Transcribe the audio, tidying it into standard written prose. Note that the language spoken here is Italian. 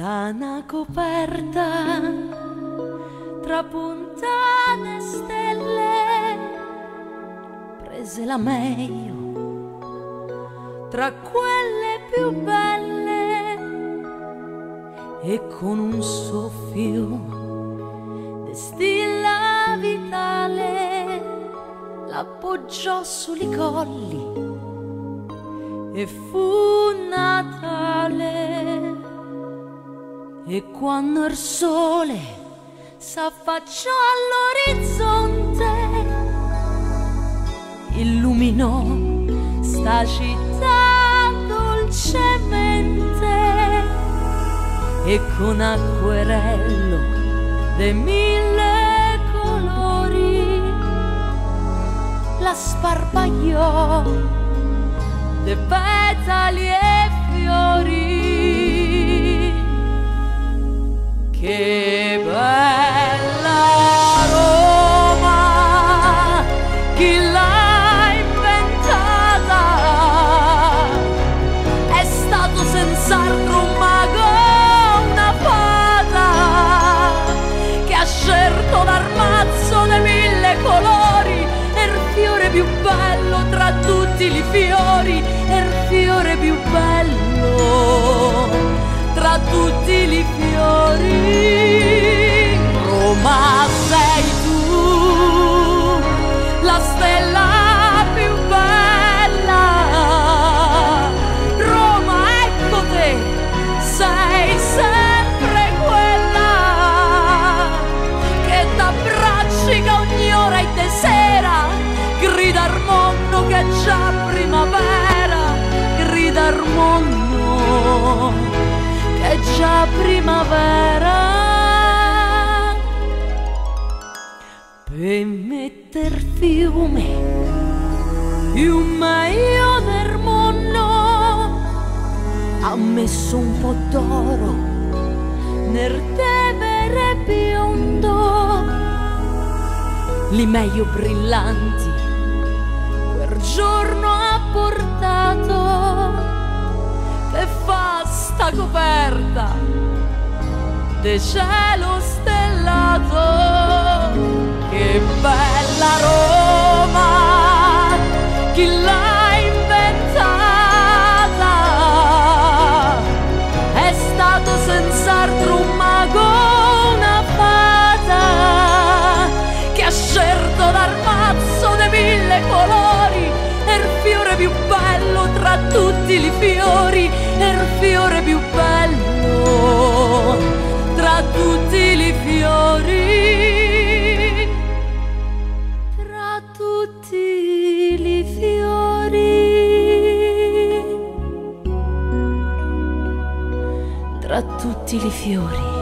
da una coperta tra puntane e stelle, prese la meglio tra quelle più belle e con un soffio di stilla vitale l'appoggiò sui colli e fu Natale. E quando il sole s'affacciò all'orizzonte, illuminò sta città dolcemente e con acquerello de 1000 colori la sparpagliò de petali e fiori. Che bella Roma, chi l'ha inventata? È stato senz'altro un mago, una fata, che ha scelto l'armazzo dei 1000 colori, e il fiore più bello tra tutti i fiori, e il fiore più bello tra tutti i fiori. Roma sei tu, la stella più bella. Roma, ecco te, sei sempre quella che t'abbracci che ogni ora e de sera, grida al mondo che è già primavera, grida al mondo che è già primavera. Per metter fiume più meglio del mondo ha messo un po' d'oro nel Tevere biondo, li meglio brillanti quel giorno ha portato, che fa sta coperta de cielo stellato. Che bella Roma, chi l'ha inventata? È stato senz'altro un mago, una fata, che ha scelto l'armazzo dei 1000 colori, e il fiore più bello tra tutti i fiori, e il fiore più bello tra tutti i fiori, tra tutti i fiori, tra tutti i fiori.